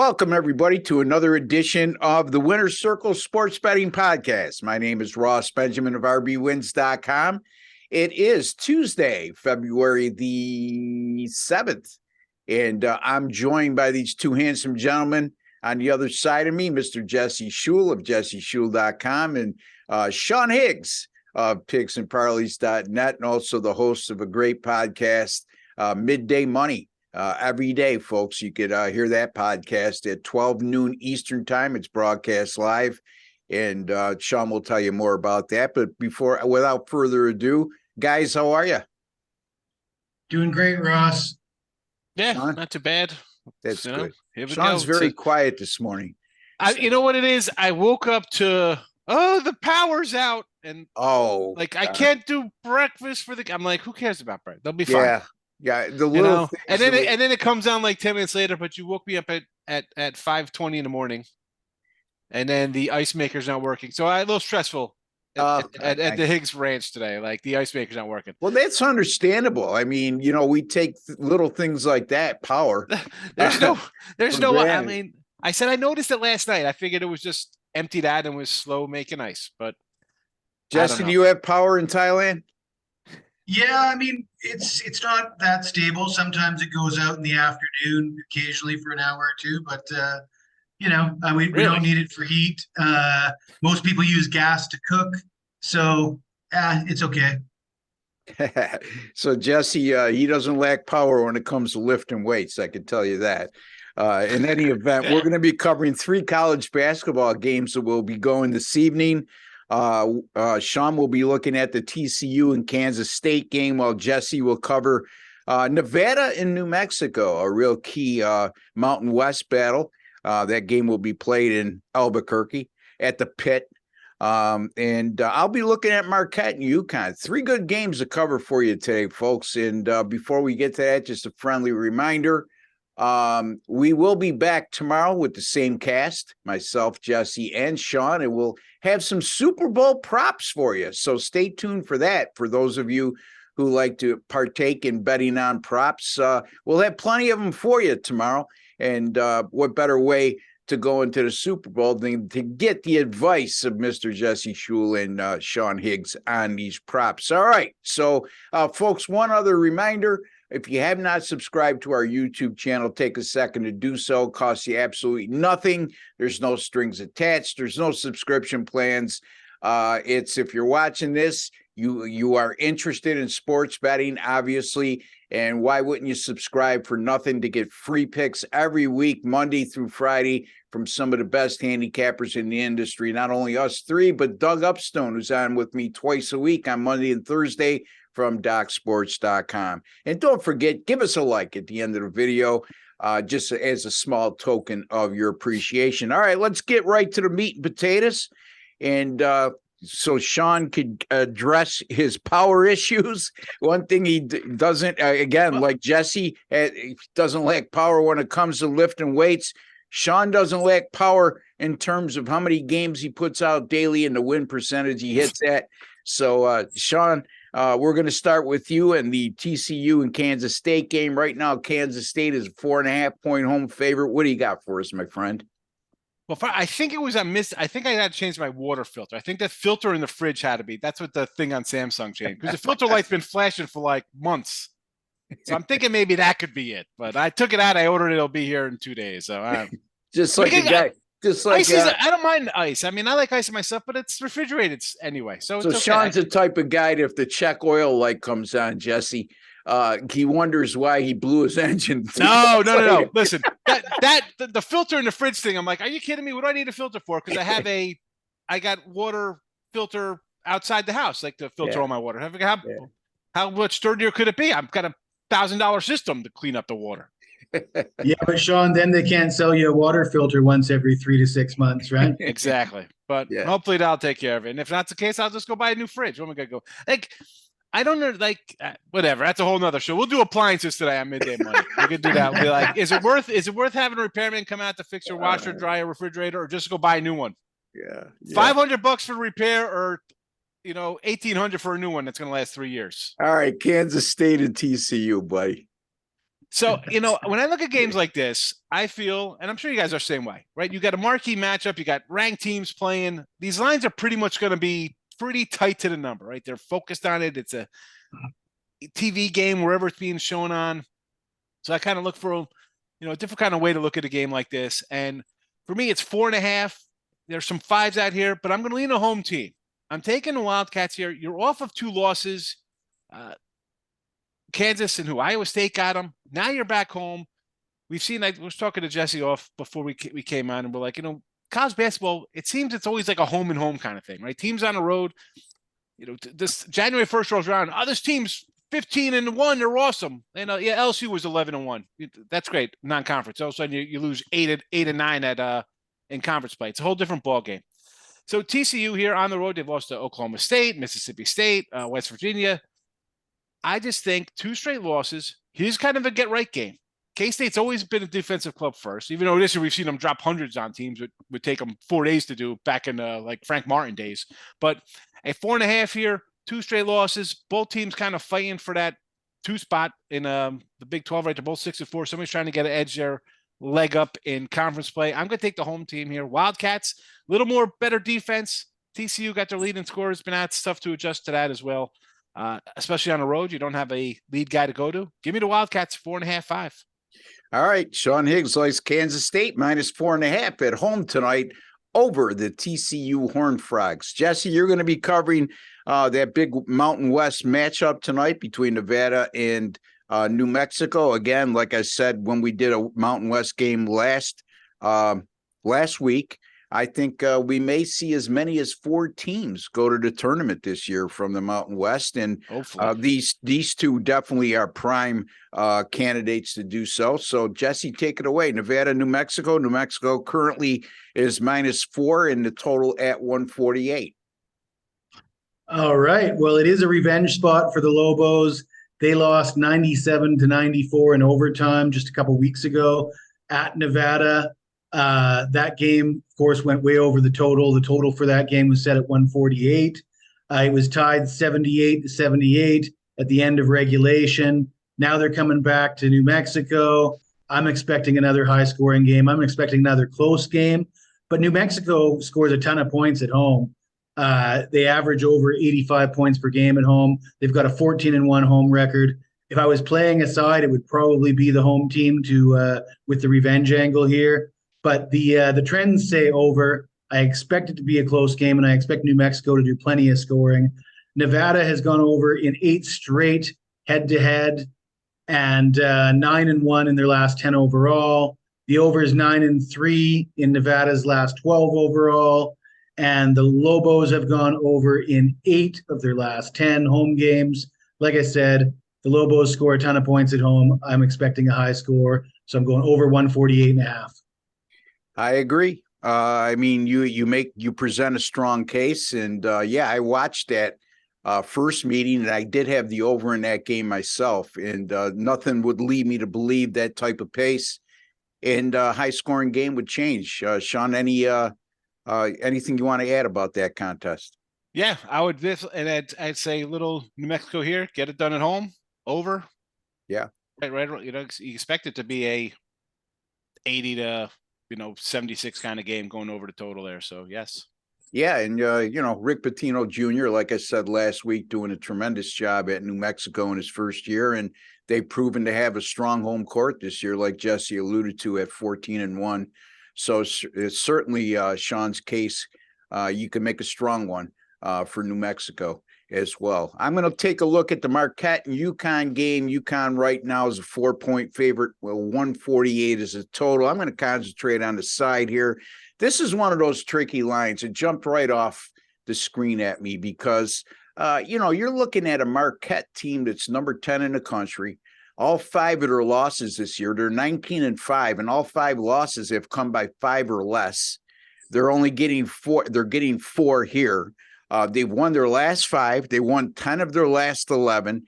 Welcome, everybody, to another edition of the Winner's Circle Sports Betting Podcast. My name is Ross Benjamin of RBWins.com. It is Tuesday, February the 7th, and I'm joined by these two handsome gentlemen on the other side of me, Mr. Jesse Shule of jesseshule.com and Sean Higgs of pigsandparleys.net, and also the host of a great podcast, Midday Money. Every day, folks, you could hear that podcast at 12 noon Eastern time. It's broadcast live, and Sean will tell you more about that. But without further ado, guys, how are you? Doing great, Ross. Yeah, Sean? not too bad. That's good. Here we Sean's go. very quiet this morning. You know what it is? I woke up to, the power's out, and I can't do breakfast I'm like, who cares about breakfast? They'll be fine. Yeah, the little things. And then it comes on like 10 minutes later, but you woke me up at 5:20 in the morning, and then the ice maker's not working. So a little stressful at the Higgs Ranch today. Like the ice maker's not working. Well, that's understandable. I mean, we take little things like that, power. there's no, I mean, I said I noticed it last night. I figured it was just emptied out and was slow making ice. But Jesse, do you have power in Thailand? Yeah, I mean, it's not that stable. Sometimes it goes out in the afternoon, occasionally for an hour or two, but we don't need it for heat. Most people use gas to cook, so it's okay. So Jesse, he doesn't lack power when it comes to lifting weights, I can tell you that. In any event, we're going to be covering 3 college basketball games that will be going this evening. Sean will be looking at the TCU and Kansas State game, while Jesse will cover Nevada and New Mexico, a real key Mountain West battle. That game will be played in Albuquerque at the Pit. And I'll be looking at Marquette and UConn. 3 good games to cover for you today, folks. And before we get to that, just a friendly reminder. We will be back tomorrow with the same cast, myself, Jesse, and Sean, and we'll have some Super Bowl props for you. So stay tuned for that. For those of you who like to partake in betting on props, we'll have plenty of them for you tomorrow. And what better way to go into the Super Bowl than to get the advice of Mr. Jesse Shule and Sean Higgs on these props. All right. So, folks, one other reminder. If you have not subscribed to our YouTube channel, take a second to do so. It costs you absolutely nothing. There's no strings attached. There's no subscription plans. It's if you're watching this, you are interested in sports betting, obviously, and why wouldn't you subscribe for nothing to get free picks every week, Monday through Friday, from some of the best handicappers in the industry, not only us 3, but Doug Upstone, who's on with me twice a week on Monday and Thursday, from DocSports.com. And don't forget, give us a like at the end of the video, just as a small token of your appreciation. All right, let's get right to the meat and potatoes. And so Sean could address his power issues. One thing he doesn't, again, like Jesse, doesn't lack power when it comes to lifting weights. Sean doesn't lack power in terms of how many games he puts out daily and the win percentage he hits at. So, Sean, we're going to start with you and the TCU and Kansas State game. Right now, Kansas State is a 4.5-point home favorite. What do you got for us, my friend? Well, I think it was I think I had to change my water filter. I think that filter in the fridge had to be. That's what the thing on Samsung changed, because the filter light's been flashing for like months. So I'm thinking maybe that could be it. But I took it out. I ordered it. It'll be here in 2 days. So just like a guy. Just like ice I don't mind ice. I mean, I like ice myself, but it's refrigerated anyway. So it's okay. Sean's the type of guy that if the check oil light comes on, Jesse, he wonders why he blew his engine. No. Listen, the filter in the fridge thing. I'm like, are you kidding me? What do I need a filter for? Because I got water filter outside the house, like to filter all my water. How much sturdier could it be? I've got a $1,000 system to clean up the water. Yeah, but Sean, then they can't sell you a water filter once every 3 to 6 months, right? Exactly. But hopefully that'll take care of it. And if that's the case, I'll just go buy a new fridge. Where am I gonna go? I don't know, whatever. That's a whole nother show. We'll do appliances today on Midday Money. We could do that. We'll be like, is it worth having a repairman come out to fix your washer, dryer, refrigerator, or just go buy a new one? Yeah. $500 for repair, or $1,800 for a new one that's gonna last 3 years. All right, Kansas State and TCU, buddy. So, when I look at games like this, I feel, and I'm sure you guys are the same way, right? You got a marquee matchup, you got ranked teams playing. These lines are pretty much going to be pretty tight to the number, right? They're focused on it. It's a TV game wherever it's being shown on. So I kind of look for, a different kind of way to look at a game like this. And for me, it's 4.5. There's some 5s out here, but I'm going to lean a home team. I'm taking the Wildcats here. You're off of 2 losses. Kansas and Iowa State got them. Now you're back home. We've seen, I was talking to Jesse off before we came on, and we're like, college basketball, it seems it's always like a home and home kind of thing, right? Teams on the road, this January 1st rolls around. This team's 15-1, they're awesome. And LSU was 11-1. That's great, non-conference. All of a sudden you lose 8-9 at in conference play. It's a whole different ball game. So TCU here on the road, they've lost to Oklahoma State, Mississippi State, West Virginia. I just think 2 straight losses. Here's kind of a get-right game. K-State's always been a defensive club first, even though this year we've seen them drop hundreds on teams. It would take them 4 days to do back in like Frank Martin days. But a 4.5 here, 2 straight losses. Both teams kind of fighting for that 2 spot in the Big 12, right? They're both 6-4. Somebody's trying to get an edge there, leg up in conference play. I'm going to take the home team here. Wildcats, a little more better defense. TCU got their lead in scores. Been out stuff to adjust to that as well. Especially on the road, you don't have a lead guy to go to. Give me the Wildcats 4.5, 5. All right. Sean Higgs likes Kansas State minus 4.5 at home tonight over the TCU Horned Frogs. Jesse, you're going to be covering that big Mountain West matchup tonight between Nevada and New Mexico. Again, like I said, when we did a Mountain West game last week, I think we may see as many as 4 teams go to the tournament this year from the Mountain West. And these 2 definitely are prime candidates to do so. So, Jesse, take it away. Nevada, New Mexico. New Mexico currently is minus 4 and the total at 148. All right. Well, it is a revenge spot for the Lobos. They lost 97-94 in overtime just a couple weeks ago at Nevada. That game, of course, went way over the total. The total for that game was set at 148. It was tied 78-78 at the end of regulation. Now they're coming back to New Mexico. I'm expecting another high-scoring game. I'm expecting another close game. But New Mexico scores a ton of points at home. They average over 85 points per game at home. They've got a 14-1 home record. If I was playing a side, it would probably be the home team with the revenge angle here. But the trends say over. I expect it to be a close game, and I expect New Mexico to do plenty of scoring. Nevada has gone over in 8 straight head-to-head and 9-1 in their last 10 overall. The over is 9-3 in Nevada's last 12 overall. And the Lobos have gone over in 8 of their last 10 home games. Like I said, the Lobos score a ton of points at home. I'm expecting a high score, so I'm going over 148.5. I agree. I mean, you present a strong case, and I watched that first meeting, and I did have the over in that game myself, and nothing would lead me to believe that type of pace and high scoring game would change. Sean, anything you want to add about that contest? Yeah, I would. I'd say little New Mexico here, get it done at home, over. Yeah, right. You expect it to be a 80 to 76 kind of game going over the total there. So yes. Yeah, and Rick Pitino Jr., like I said last week, doing a tremendous job at New Mexico in his first year, and they've proven to have a strong home court this year, like Jesse alluded to, at 14-1. So it's certainly Sean's case. You can make a strong one for New Mexico as well. I'm going to take a look at the Marquette and UConn game. UConn right now is a 4-point favorite. Well, 148 is a total. I'm going to concentrate on the side here. This is one of those tricky lines. It jumped right off the screen at me because, you're looking at a Marquette team that's number 10 in the country. All 5 of their losses this year, they're 19-5, and all 5 losses have come by 5 or less. They're only getting 4. They're getting 4 here. They've won their last 5. They won 10 of their last 11.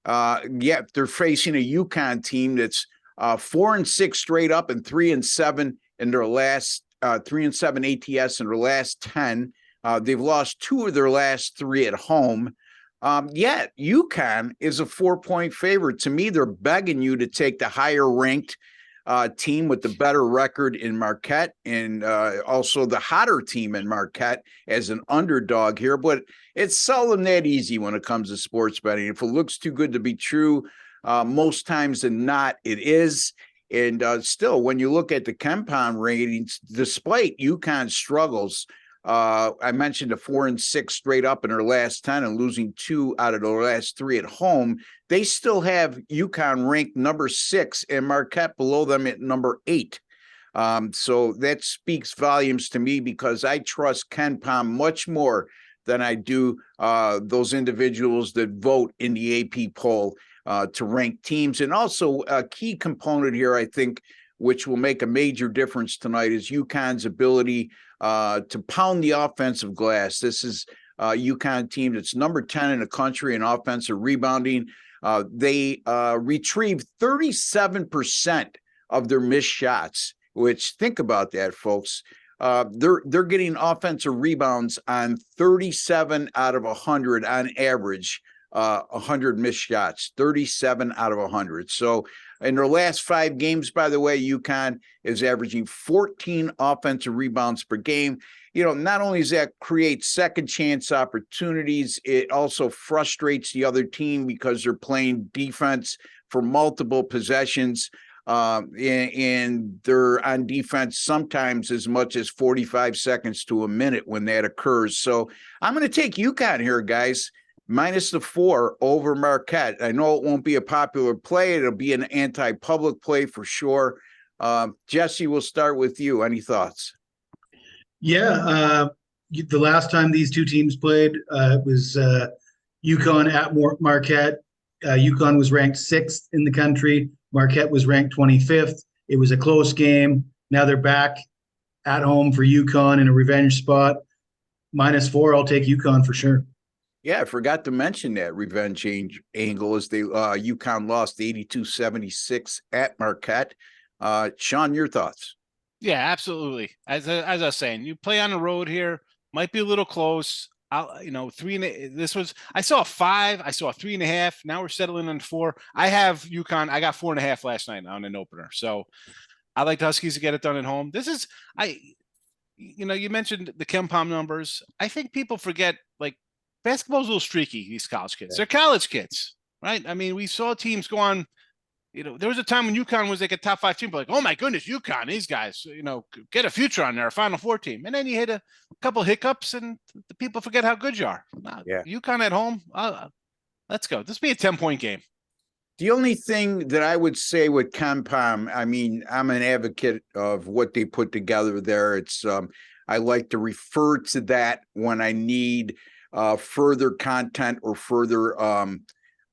Yet they're facing a UConn team that's 4-6 straight up and 3-7 in their last 3-7 ATS in their last 10. They've lost 2 of their last 3 at home. Yeah, UConn is a 4-point favorite. To me, they're begging you to take the higher ranked team with the better record in Marquette, and also the hotter team in Marquette as an underdog here. But it's seldom that easy when it comes to sports betting. If it looks too good to be true, most times than not, it is. And still, when you look at the KenPom ratings, despite UConn's struggles, I mentioned a 4-6 straight up in their last 10 and losing 2 out of their last 3 at home. They still have UConn ranked number 6 and Marquette below them at number 8. So that speaks volumes to me because I trust KenPom much more than I do those individuals that vote in the AP poll to rank teams. And also a key component here, I think, which will make a major difference tonight, is UConn's ability to pound the offensive glass. This is a UConn team that's number 10 in the country in offensive rebounding. They retrieved 37% of their missed shots, which, think about that, folks. They're getting offensive rebounds on 37 out of 100 on average, 100 missed shots, 37 out of 100. So in their last 5 games, by the way, UConn is averaging 14 offensive rebounds per game. You know, not only does that create second chance opportunities, it also frustrates the other team because they're playing defense for multiple possessions. And they're on defense sometimes as much as 45 seconds to a minute when that occurs. So I'm going to take UConn here, guys. Minus the 4 over Marquette. I know it won't be a popular play. It'll be an anti-public play for sure. Jesse, we'll start with you. Any thoughts? Yeah, the last time these two teams played was UConn at Marquette. UConn was ranked 6th in the country. Marquette was ranked 25th. It was a close game. Now they're back at home for UConn in a revenge spot. Minus 4, I'll take UConn for sure. Yeah, I forgot to mention that revenge angle as they UConn lost 82-76 at Marquette. Sean, your thoughts? Yeah, absolutely. As I was saying, you play on the road here, might be a little close. I saw a 5, I saw a 3.5. Now we're settling on 4. I have UConn. I got 4.5 last night on an opener. So I like the Huskies to get it done at home. You mentioned the KenPom numbers. I think people forget, like, basketball's a little streaky, these college kids. They're college kids, right? I mean, we saw teams go on, there was a time when UConn was like a top 5 team, but like, oh my goodness, UConn, these guys, get a future on there, a Final Four team. And then you hit a couple hiccups and the people forget how good you are. UConn at home, let's go. This will be a 10-point game. The only thing that I would say with KenPom, I mean, I'm an advocate of what they put together there. It's I like to refer to that when I need further content or further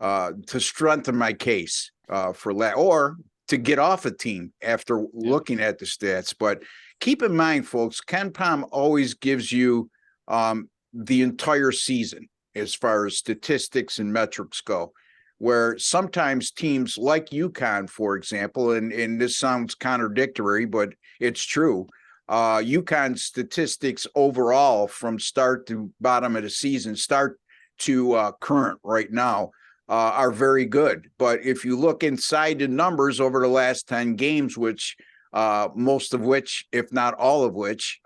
to strengthen my case for that, or to get off a team after looking at the stats. But keep in mind, folks, KenPom always gives you the entire season as far as statistics and metrics go, where sometimes teams like UConn, for example, and this sounds contradictory, but it's true. UConn's statistics overall from start to bottom of the season, start to current right now, are very good. But if you look inside the numbers over the last 10 games, which most of which, if not all of which,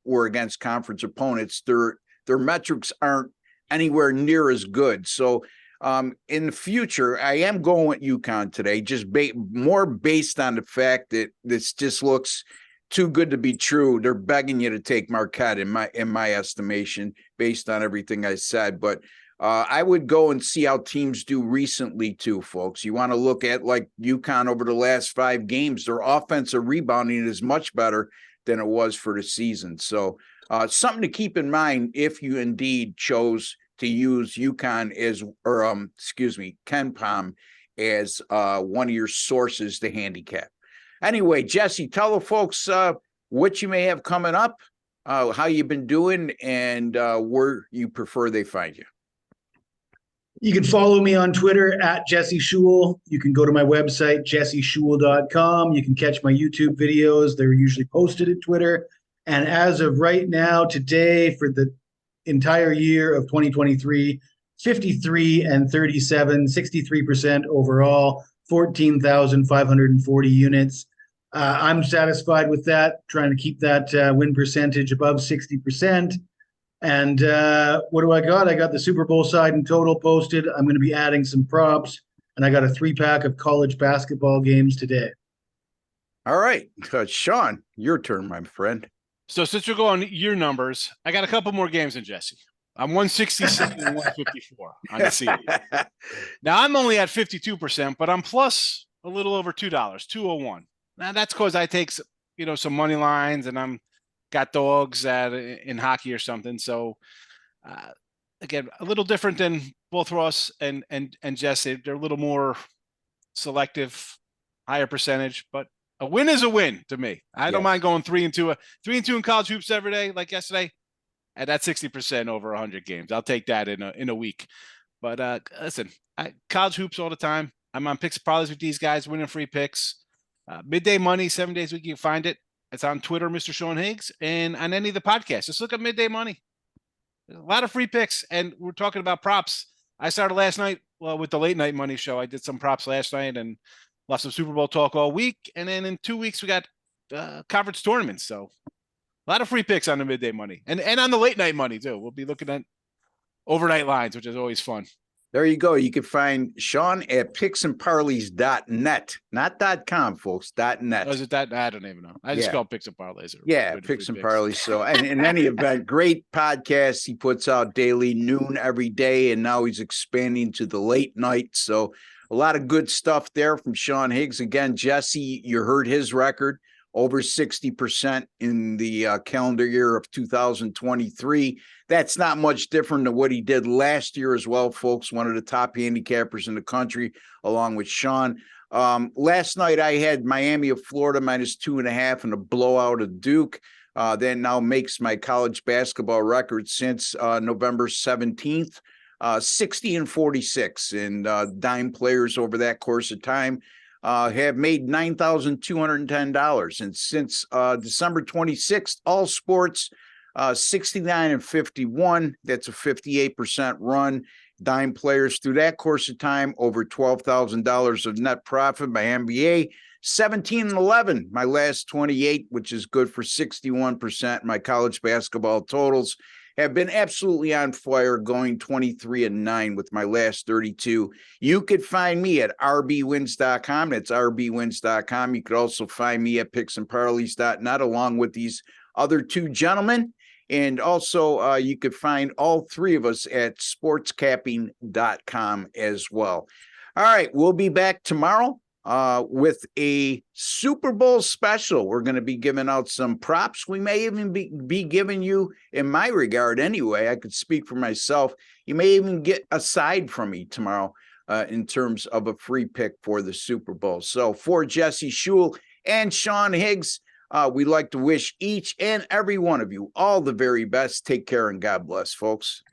were against conference opponents, their metrics aren't anywhere near as good. So in the future, I am going with UConn today, just more based on the fact that this just looks too good to be true. They're begging you to take Marquette in my estimation, based on everything I said. But I would go and see how teams do recently too, folks. You want to look at like UConn over the last 5 games. Their offensive rebounding is much better than it was for the season. So something to keep in mind if you indeed chose to use UConn KenPom as one of your sources to handicap. Anyway, Jesse, tell the folks what you may have coming up, how you've been doing, and where you prefer they find you. You can follow me on Twitter at Jesse Schewel. You can go to my website, jesseschewel.com. You can catch my YouTube videos. They're usually posted at Twitter. And as of right now, today, for the entire year of 2023, 53 and 37, 63% overall, 14,540 units. I'm satisfied with that, trying to keep that win percentage above 60%. And what do I got? I got the Super Bowl side and total posted. I'm going to be adding some props, and I got a 3-pack of college basketball games today. All right, Sean, your turn, my friend. So since we're going your numbers, I got a couple more games than Jesse. I'm 167 and 154 on the season. Now I'm only at 52%, but I'm plus a little over $2, 201. Now that's because I take some money lines, and I'm got dogs in hockey or something. So again, a little different than both Ross and Jesse. They're a little more selective, higher percentage, but a win is a win to me. I don't mind going 3-2, 3-2 in college hoops every day, like yesterday. And that's 60% over 100 games. I'll take that in a week. But listen, college hoops all the time. I'm on picks and parlays with these guys, winning free picks. Midday Money, 7 days a week. You can find it. It's on Twitter, Mr. Sean Higgs, and on any of the podcasts. Just look at Midday Money. There's a lot of free picks, and we're talking about props. I started last night with the Late Night Money show. I did some props last night and lots of Super Bowl talk all week. And then in 2 weeks, we got conference tournaments. So a lot of free picks on the Midday Money and on the Late Night Money, too. We'll be looking at overnight lines, which is always fun. There you go. You can find Sean at picksandparleys.net, not .com, folks, .net. Was it that? I don't even know. I just call Picks and Parlays. Picks and Parlays. So, and in any event, great podcast. He puts out daily, noon every day, and now he's expanding to the late night. So a lot of good stuff there from Sean Higgs. Again, Jesse, you heard his record, over 60% in the calendar year of 2023. That's not much different than what he did last year as well, folks. One of the top handicappers in the country, along with Sean. Last night I had Miami of Florida -2.5 and a blowout of Duke. That now makes my college basketball record since November 17th, 60 and 46. And dime players over that course of time have made $9,210. And since December 26th, all sports, 69 and 51. That's a 58% run. Dime players through that course of time, over $12,000 of net profit. My NBA, 17 and 11. My last 28, which is good for 61%. My college basketball totals have been absolutely on fire, going 23 and 9 with my last 32. You could find me at rbwins.com. That's rbwins.com. You could also find me at picksandparleys.net along with these other two gentlemen. And also you could find all three of us at sportscapping.com as well. All right, we'll be back tomorrow with a Super Bowl special. We're going to be giving out some props. We may even be giving you, in my regard anyway, I could speak for myself, you may even get a side from me tomorrow in terms of a free pick for the Super Bowl. So for Jesse Schul and Sean Higgs, we'd like to wish each and every one of you all the very best. Take care and God bless, folks.